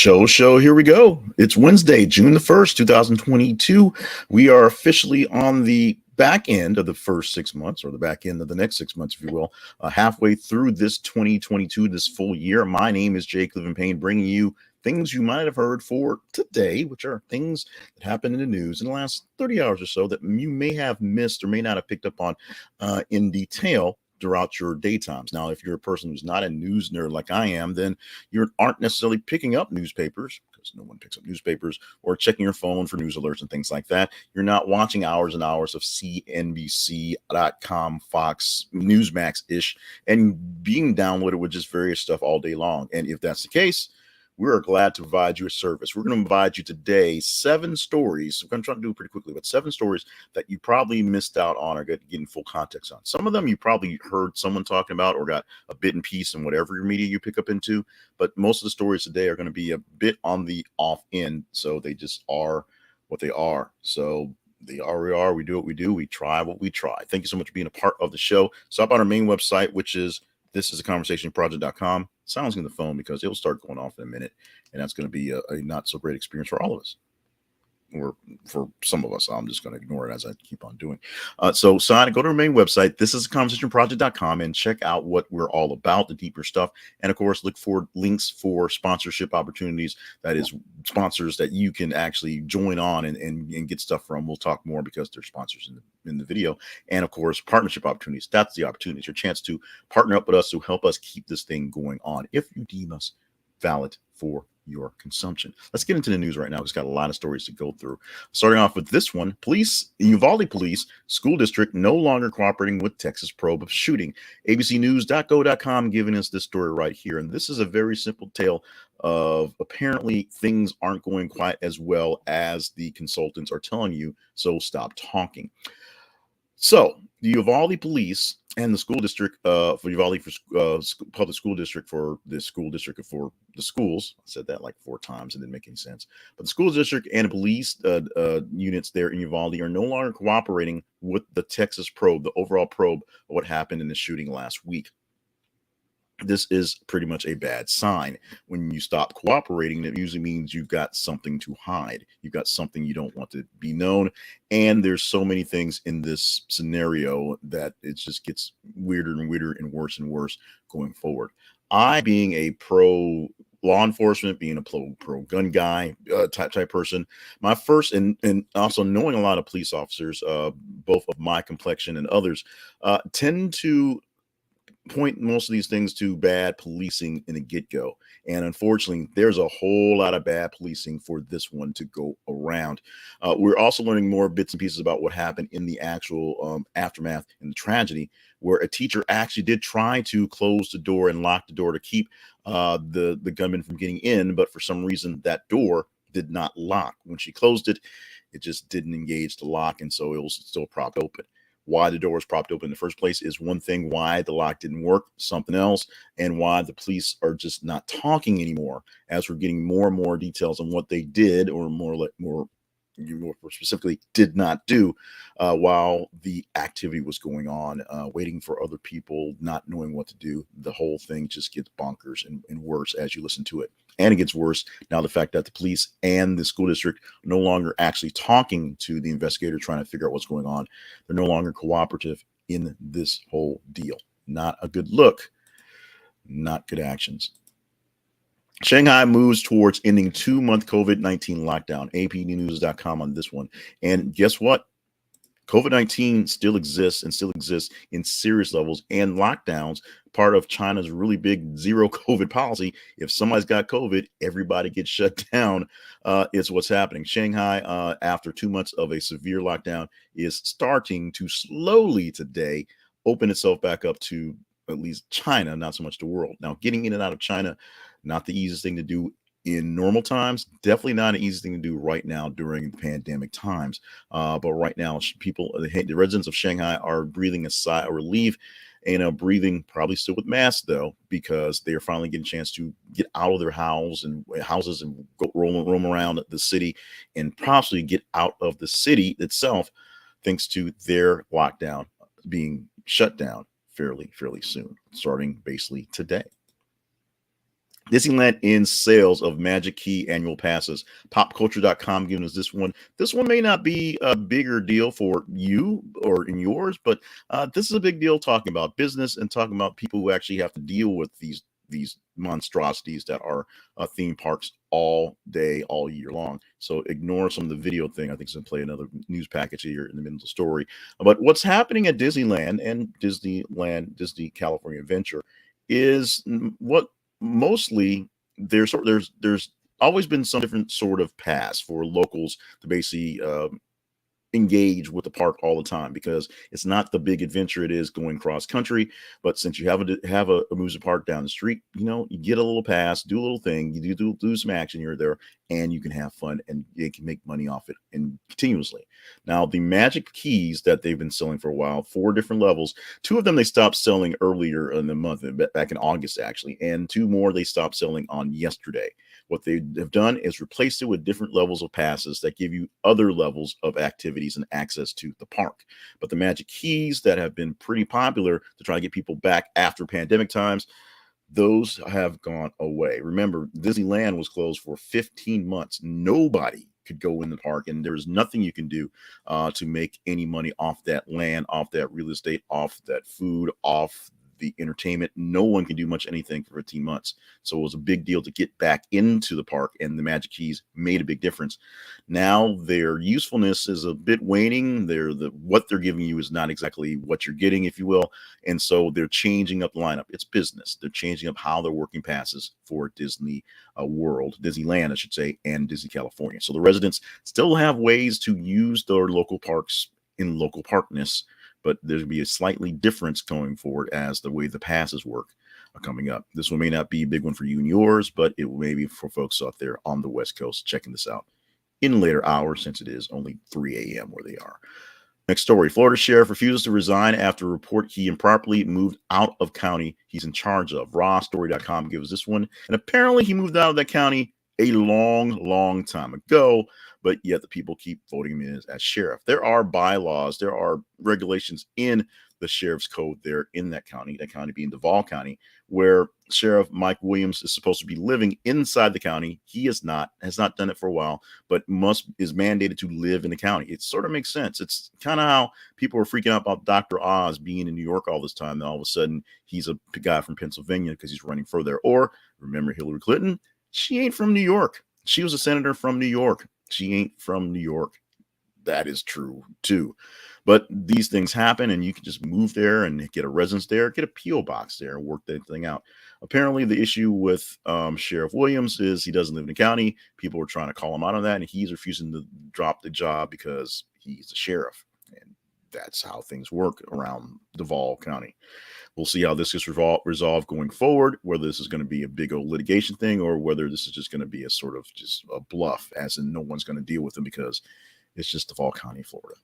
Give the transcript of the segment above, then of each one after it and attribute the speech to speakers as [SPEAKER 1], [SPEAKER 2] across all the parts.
[SPEAKER 1] Show. Here we go. It's Wednesday, June the 1st, 2022. We are officially on the back end of the first 6 months, or the back end of the next 6 months, if you will, halfway through this 2022, this full year. My name is Jake Payne, bringing you things you might have heard for today, which are things that happened in the news in the last 30 hours or so that you may have missed or may not have picked up on in detail throughout your daytimes. Now, if you're a person who's not a news nerd like I am, then you aren't necessarily picking up newspapers, because no one picks up newspapers, or checking your phone for news alerts and things like that. You're not watching hours and hours of CNBC.com, Fox, Newsmax-ish, and being downloaded with just various stuff all day long. And if that's the case, we are glad to provide you a service. We're going to provide you today 7 stories. I'm going to try to do it pretty quickly, but 7 stories that you probably missed out on or getting full context on. Some of them you probably heard someone talking about or got a bit and piece in whatever your media you pick up into. But most of the stories today are going to be a bit on the off end. So they just are what they are. So they are, we are, we do what we do. We try what we try. Thank you so much for being a part of the show. Stop on our main website, which is thisisaconversationproject.com. Sounds on the phone because it'll start going off in a minute, and that's going to be a not so great experience for all of us, or for some of us. I'm just going to ignore it as I keep on doing. So go to our main website, thisisaconversationproject.com, and check out what we're all about, the deeper stuff. And of course, look for links for sponsorship opportunities. That is sponsors that you can actually join on and get stuff from. We'll talk more because they're sponsors in the video. And of course, partnership opportunities. That's the opportunity. It's your chance to partner up with us to help us keep this thing going on if you deem us valid for your consumption. Let's get into the news right now. We've got a lot of stories to go through. Starting off with this one, Uvalde police school district no longer cooperating with Texas probe of shooting. abcnews.go.com giving us this story right here. And this is a very simple tale of apparently things aren't going quite as well as the consultants are telling you, so stop talking. So the Uvalde police and the school district for Uvalde public school district for the school district for the schools. I said that like 4 times and didn't make any sense. But the school district and the police units there in Uvalde are no longer cooperating with the Texas probe, the overall probe of what happened in the shooting last week. This is pretty much a bad sign. When you stop cooperating, it usually means you've got something to hide. You've got something you don't want to be known. And there's so many things in this scenario that it just gets weirder and weirder and worse going forward. I, being a pro law enforcement, being a pro gun guy type person, my first and also knowing a lot of police officers, both of my complexion and others, tend to point most of these things to bad policing in the get-go. And unfortunately, there's a whole lot of bad policing for this one to go around. We're also learning more bits and pieces about what happened in the actual aftermath in the tragedy, where a teacher actually did try to close the door and lock the door to keep the gunman from getting in. But for some reason, that door did not lock. When she closed it, it just didn't engage the lock. And so it was still propped open. Why the door was propped open in the first place is one thing. Why the lock didn't work, something else. And why the police are just not talking anymore, as we're getting more and more details on what they did, or more specifically did not do, while the activity was going on, waiting for other people, not knowing what to do. The whole thing just gets bonkers and worse as you listen to it. And it gets worse now, the fact that the police and the school district are no longer actually talking to the investigator, trying to figure out what's going on. They're no longer cooperative in this whole deal. Not a good look, not good actions. Shanghai moves towards ending 2-month COVID-19 lockdown. APnews.com on this one. And guess what? COVID-19 still exists in serious levels, and lockdowns, part of China's really big zero COVID policy. If somebody's got COVID, everybody gets shut down. Is what's happening. Shanghai, after 2 months of a severe lockdown, is starting to slowly today open itself back up to at least China, not so much the world. Now, getting in and out of China, not the easiest thing to do in normal times, definitely not an easy thing to do right now during pandemic times. But right now, people, the residents of Shanghai, are breathing a sigh of relief, and breathing probably still with masks though, because they are finally getting a chance to get out of their houses and go roam around the city, and possibly get out of the city itself, thanks to their lockdown being shut down fairly soon, starting basically today. Disneyland ends sales of Magic Key annual passes. Popculture.com giving us this one. This one may not be a bigger deal for you or in yours, but this is a big deal talking about business and talking about people who actually have to deal with these monstrosities that are theme parks all day, all year long. So ignore some of the video thing. I think it's going to play another news package here in the middle of the story. But what's happening at Disneyland and Disney California Adventure is what mostly there's always been some different sort of pass for locals to basically engage with the park all the time, because it's not the big adventure it is going cross country. But since you have a amusement park down the street, you get a little pass, do a little thing, you do some action here or there, and you can have fun and you can make money off it and continuously. Now, the Magic Keys that they've been selling for a while, 4 different levels. 2 of them they stopped selling earlier in the month, back in August actually, and 2 more they stopped selling on yesterday. What they have done is replaced it with different levels of passes that give you other levels of activities and access to the park. But the Magic Keys that have been pretty popular to try to get people back after pandemic times, those have gone away. Remember, Disneyland was closed for 15 months. Nobody could go in the park, and there was nothing you can do to make any money off that land, off that real estate, off that food, off the entertainment. No one can do much anything for 15 months. So it was a big deal to get back into the park, and the Magic Keys made a big difference. Now their usefulness is a bit waning. What they're giving you is not exactly what you're getting, if you will. And so they're changing up the lineup. It's business. They're changing up how they're working passes for Disney World, Disneyland, I should say, and Disney California. So the residents still have ways to use their local parks in local parkness, but there'll be a slightly difference going forward as the way the passes work coming up. This one may not be a big one for you and yours, but it may be for folks out there on the West Coast checking this out in later hours, since it is only 3 a.m. where they are. Next story, Florida sheriff refuses to resign after a report he improperly moved out of county he's in charge of. Rawstory.com gives this one. And apparently he moved out of that county a long time ago, but yet the people keep voting him in as sheriff. There are bylaws, there are regulations in the sheriff's code there in that county being Uvalde County, where Sheriff Mike Williams is supposed to be living inside the county. He has not done it for a while, but is mandated to live in the county. It sort of makes sense. It's kind of how people were freaking out about Dr. Oz being in New York all this time. Then all of a sudden he's a guy from Pennsylvania because he's running for there. Or remember Hillary Clinton? She ain't from New York. She was a senator from New York. She ain't from New York. That is true too. But these things happen, and you can just move there and get a residence there, get a P.O. box there, and work that thing out. Apparently, the issue with Sheriff Williams is he doesn't live in the county. People are trying to call him out on that, and he's refusing to drop the job because he's a sheriff. And that's how things work around Uvalde County. We'll see how this gets resolved going forward, whether this is going to be a big old litigation thing or whether this is just going to be a sort of just a bluff, as in no one's going to deal with them because it's just Uvalde County, Florida.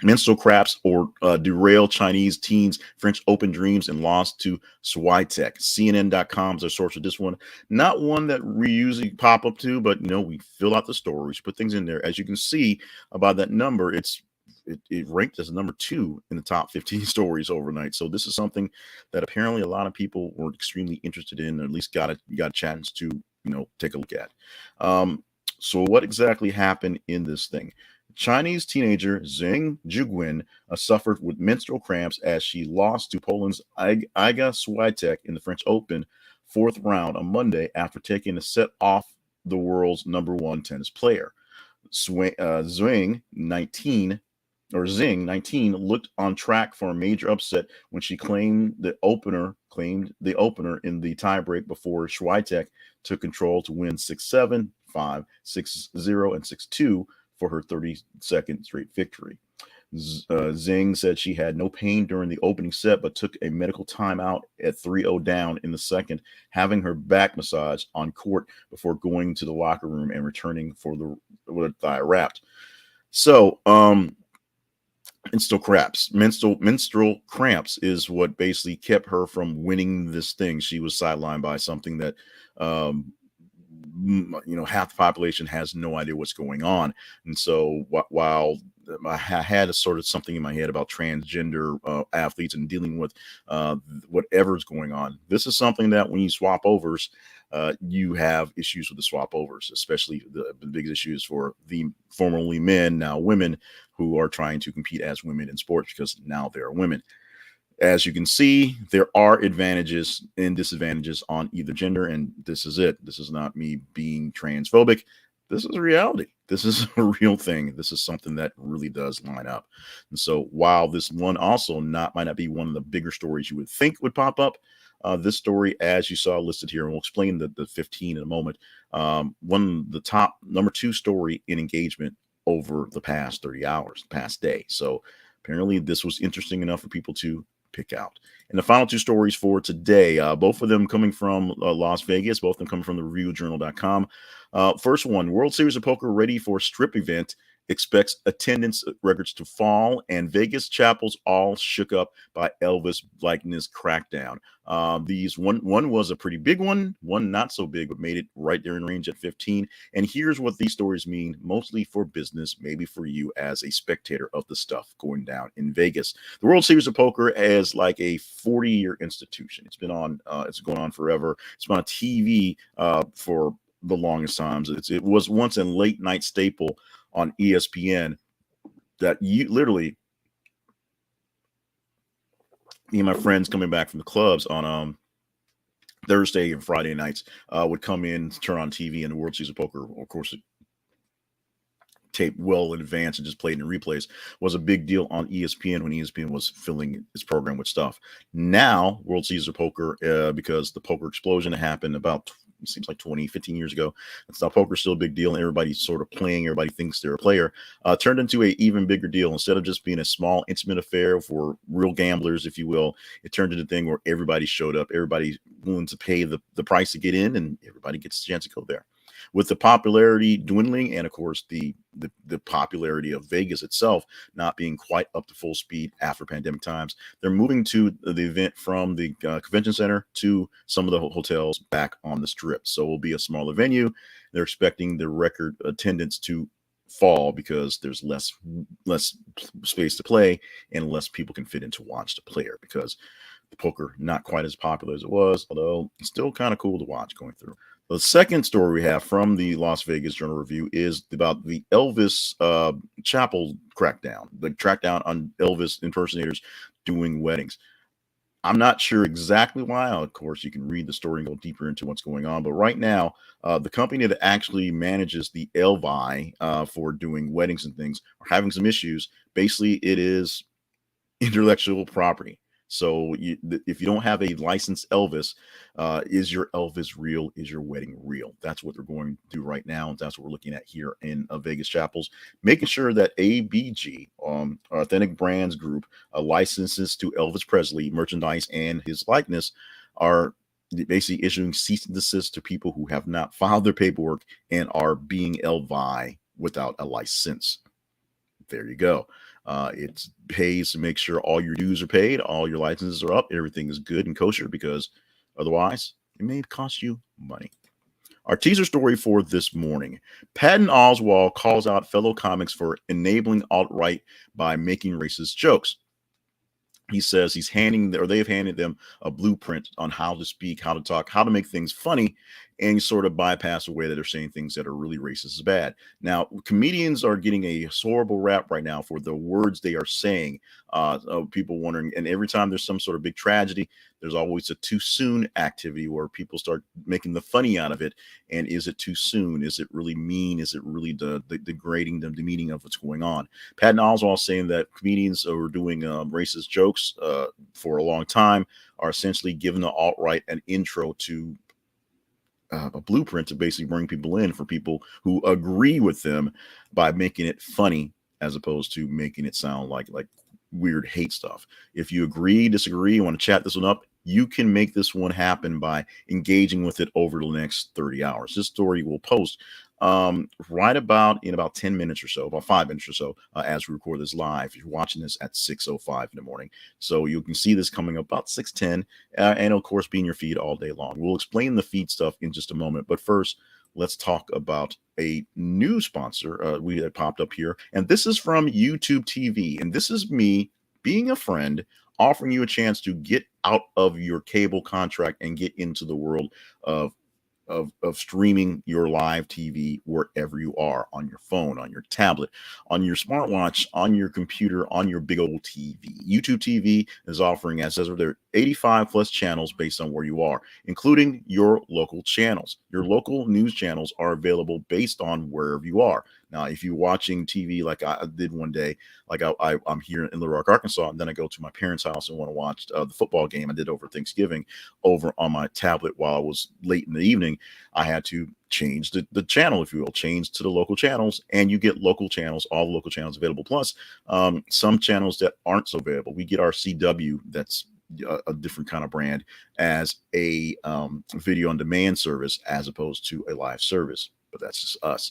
[SPEAKER 1] Menstrual cramps or derail Chinese teens French Open dreams and lost to Swiatek. CNN.com is our source for this one. Not one that we usually pop up to, but we fill out the stories, put things in there. As you can see about that number, it ranked as number 2 in the top 15 stories overnight. So this is something that apparently a lot of people were extremely interested in, or at least got a chance to take a look at. So what exactly happened in this thing? Chinese teenager Zheng Jiguan suffered with menstrual cramps as she lost to Poland's Iga Swiatek in the French Open 4th round on Monday after taking a set off the world's #1 tennis player. Zheng 19 looked on track for a major upset when she claimed the opener in the tiebreak before Swiatek took control to win 6-7, 5, 6-0, and 6-2 for her 32nd straight victory. Zheng said she had no pain during the opening set, but took a medical timeout at 3-0 down in the second, having her back massaged on court before going to the locker room and returning with a thigh wrapped. So, menstrual cramps is what basically kept her from winning this thing. She was sidelined by something that half the population has no idea what's going on. And so while I had a sort of something in my head about transgender athletes and dealing with whatever's going on, this is something that when you swap overs, you have issues with the swap overs, especially the biggest issues for the formerly men, now women, who are trying to compete as women in sports because now they're women. As you can see, there are advantages and disadvantages on either gender, and this is it. This is not me being transphobic. This is a reality. This is a real thing. This is something that really does line up. And so while this one also might not be one of the bigger stories you would think would pop up, this story, as you saw listed here, and we'll explain the 15 in a moment, one of the top number 2 story in engagement over the past 30 hours, past day. So apparently this was interesting enough for people to pick out. And the final 2 stories for today, both of them coming from Las Vegas, both of them coming from the reviewjournal.com. First one, World Series of Poker ready for strip event, expects attendance records to fall, and Vegas chapels all shook up by Elvis likeness crackdown. These one was a pretty big one not so big, but made it right there in range at 15. And here's what these stories mean, mostly for business, maybe for you as a spectator of the stuff going down in Vegas. The World Series of Poker is like a 40-year institution. It's been on, it's going on forever. It's been on TV for the longest times. It was once a late night staple on ESPN that you literally, me and my friends coming back from the clubs on Thursday and Friday nights would come in, turn on TV, and the World Series of Poker, of course, taped well in advance and just played in replays, was a big deal on ESPN when ESPN was filling its program with stuff. Now, World Series of Poker, because the poker explosion happened about, it seems like 15 years ago. That's now poker's still a big deal, and everybody's sort of playing. Everybody thinks they're a player. Turned into an even bigger deal. Instead of just being a small, intimate affair for real gamblers, if you will, it turned into a thing where everybody showed up. Everybody's willing to pay the price to get in, and everybody gets a chance to go there. With the popularity dwindling, and of course the popularity of Vegas itself not being quite up to full speed after pandemic times, they're moving to the event from the convention center to some of the hotels back on the strip. So it will be a smaller venue. They're expecting the record attendance to fall because there's less space to play and less people can fit in to watch the player, because the poker not quite as popular as it was, although it's still kind of cool to watch going through. The second story we have from the Las Vegas Journal Review is about the Elvis chapel crackdown, the crackdown on Elvis impersonators doing weddings. I'm not sure exactly why. Of course, you can read the story and go deeper into what's going on. But right now, the company that actually manages the Elvi for doing weddings and things are having some issues. Basically, it is intellectual property. So if you don't have a licensed Elvis, is your Elvis real? Is your wedding real? That's what they're going to do right now. And that's what we're looking at here in Vegas chapels, making sure that ABG, Authentic Brands Group, licenses to Elvis Presley merchandise and his likeness, are basically issuing cease and desist to people who have not filed their paperwork and are being Elvi without a license. There you go. It pays to make sure all your dues are paid, all your licenses are up, everything is good and kosher, because otherwise it may cost you money. Our teaser story for this morning: Patton Oswalt calls out fellow comics for enabling alt-right by making racist jokes. He says they've handed them a blueprint on how to speak, how to talk, how to make things funny, and sort of bypass the way that they're saying things that are really racist is bad. Now, comedians are getting a horrible rap right now for the words they are saying. People wondering, and every time there's some sort of big tragedy, there's always a too soon activity where people start making the funny out of it. And is it too soon? Is it really mean? Is it really degrading the meaning of what's going on? Patton Oswalt saying that comedians who are doing racist jokes for a long time are essentially giving the alt-right an intro to a blueprint to basically bring people in for people who agree with them by making it funny, as opposed to making it sound like weird hate stuff. If you agree, disagree, you want to chat this one up, you can make this one happen by engaging with it over the next 30 hours. This story will post right about in about 10 minutes or so, about 5 minutes or so, as we record this live. You're watching this at 6:05 in the morning. So you can see this coming up about 6:10, and of course be in your feed all day long. We'll explain the feed stuff in just a moment. But first, let's talk about a new sponsor we had popped up here. And this is from YouTube TV. And this is me being a friend, offering you a chance to get out of your cable contract and get into the world of streaming your live TV wherever you are, on your phone, on your tablet, on your smartwatch, on your computer, on your big old TV. YouTube TV is offering, as says there, 85 plus channels based on where you are, including your local channels. Your local news channels are available based on wherever you are. Now, if you're watching TV like I did one day, like I'm here in Little Rock, Arkansas, and then I go to my parents' house and want to watch the football game I did over Thanksgiving over on my tablet while I was late in the evening, I had to change the channel, if you will, change to the local channels, and you get local channels, all the local channels available. Plus, some channels that aren't so available. We get our CW, that's a different kind of brand, as a video on demand service as opposed to a live service. But that's just us.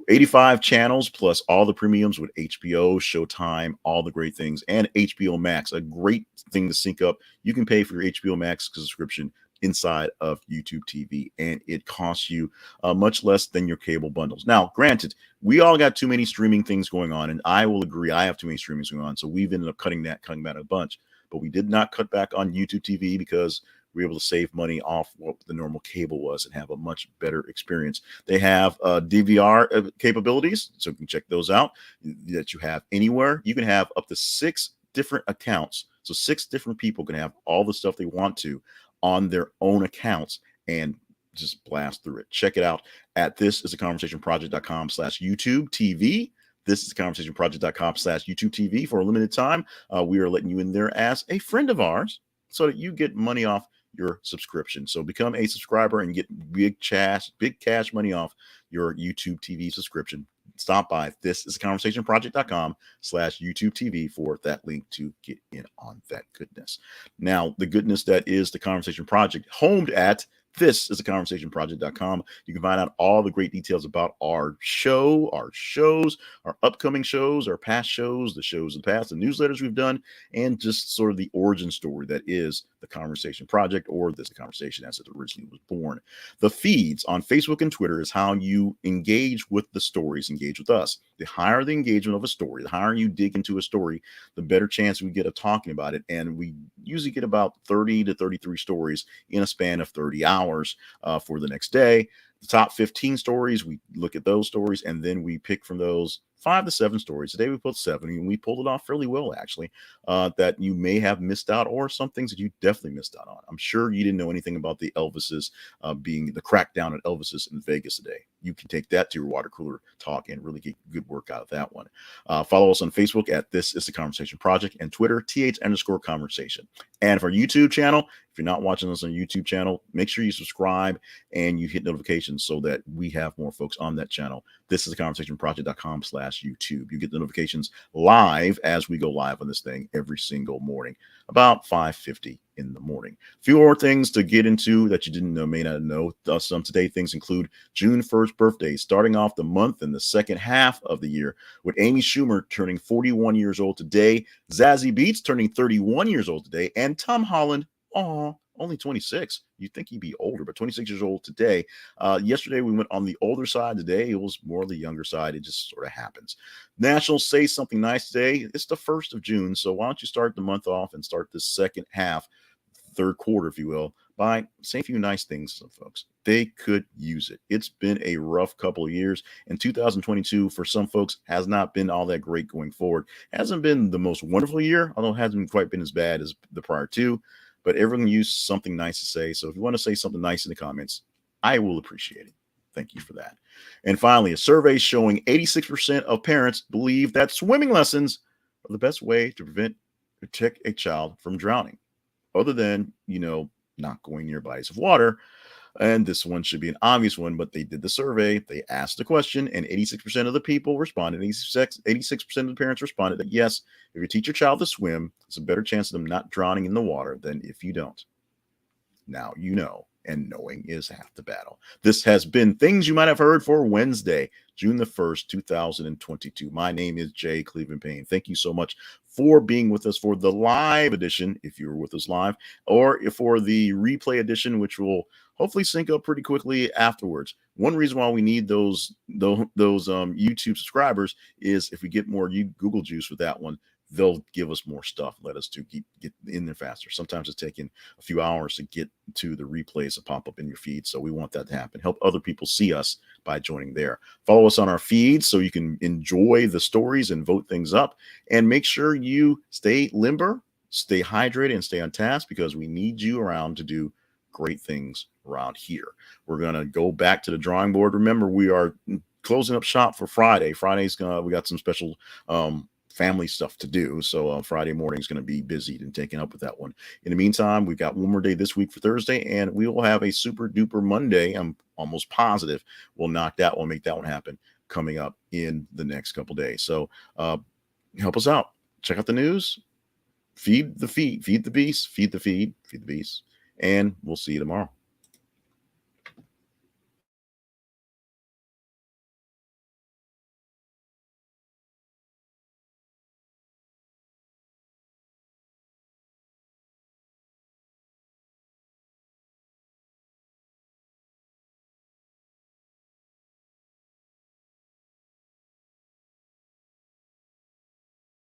[SPEAKER 1] 85 channels plus all the premiums with HBO, Showtime, all the great things, and HBO Max, a great thing to sync up. You can pay for your HBO Max subscription inside of YouTube TV, and it costs you much less than your cable bundles. Now, granted, we all got too many streaming things going on, and I will agree, I have too many streamings going on, so we've ended up cutting back a bunch. But we did not cut back on YouTube TV because we were able to save money off what the normal cable was and have a much better experience. They have DVR capabilities, so you can check those out, that you have anywhere. You can have up to 6 different accounts. So 6 different people can have all the stuff they want to on their own accounts and just blast through it. Check it out at thisisaconversationproject.com/YouTube TV. This is conversationproject.com/YouTube TV. For a limited time, we are letting you in there as a friend of ours so that you get money off your subscription. So become a subscriber and get big cash money off your YouTube TV subscription. Stop by thisisaconversationproject.com/YouTube TV for that link to get in on that goodness. Now, the goodness that is the Conversation Project, homed at thisisaconversationproject.com. You can find out all the great details about our show, our shows, our upcoming shows, our past shows, the shows of the past, the newsletters we've done, and just sort of the origin story that is the Conversation Project, or This Conversation as it originally was born. The feeds on Facebook and Twitter is how you engage with the stories, engage with us. The higher the engagement of a story, the higher you dig into a story, the better chance we get of talking about it. And we usually get about 30 to 33 stories in a span of 30 hours for the next day. The top 15 stories, we look at those stories, and then we pick from those 5 to 7 stories. Today we pulled 7, and we pulled it off fairly well, actually, that you may have missed out, or some things that you definitely missed out on. I'm sure you didn't know anything about the Elvises being the crackdown at Elvis's in Vegas today. You can take that to your water cooler talk and really get good work out of that one. Follow us on Facebook at This Is the Conversation Project, and Twitter, th_conversation. And for our YouTube channel, if you're not watching us on YouTube channel, make sure you subscribe and you hit notifications so that we have more folks on that channel. This is the conversationproject.com/YouTube. You get the notifications live as we go live on this thing every single morning, about 5:50 in the morning. A few more things to get into that you didn't know, may not know. Some today things include June 1st birthdays, starting off the month in the second half of the year with Amy Schumer turning 41 years old today, Zazie Beetz turning 31 years old today, and Tom Holland, only 26. You'd think he'd be older, but 26 years old today. Yesterday, we went on the older side. Today, it was more the younger side. It just sort of happens. National Say Something Nice today. It's the 1st of June, so why don't you start the month off and start the second half, third quarter, if you will, by saying a few nice things to some folks. They could use it. It's been a rough couple of years, and 2022 for some folks has not been all that great going forward. Hasn't been the most wonderful year, although it hasn't quite been as bad as the prior two, but everyone used something nice to say. So if you want to say something nice in the comments, I will appreciate it. Thank you for that. And finally, a survey showing 86% of parents believe that swimming lessons are the best way to protect a child from drowning, other than, not going near bodies of water. And this one should be an obvious one, but they did the survey. They asked the question, and 86% of the people responded. 86% of the parents responded that yes, if you teach your child to swim, it's a better chance of them not drowning in the water than if you don't. Now you know, and knowing is half the battle. This has been Things You Might Have Heard for Wednesday, June the 1st, 2022. My name is Jay Cleveland Payne. Thank you so much for being with us for the live edition, if you were with us live, or for the replay edition, which will hopefully sync up pretty quickly afterwards. One reason why we need those YouTube subscribers is if we get more Google juice with that one, they'll give us more stuff, let us to get in there faster. Sometimes it's taking a few hours to get to the replays that pop up in your feed. So we want that to happen. Help other people see us by joining there. Follow us on our feeds so you can enjoy the stories and vote things up. And make sure you stay limber, stay hydrated, and stay on task, because we need you around to do great things around here. We're going to go back to the drawing board. Remember, we are closing up shop for Friday. We got some special family stuff to do. So Friday morning is going to be busy and taken up with that one. In the meantime, we've got one more day this week for Thursday, and we will have a super duper Monday. I'm almost positive we'll make that one happen coming up in the next couple days. So help us out. Check out the news. Feed the beast, feed the feed, feed the beast, and we'll see you tomorrow.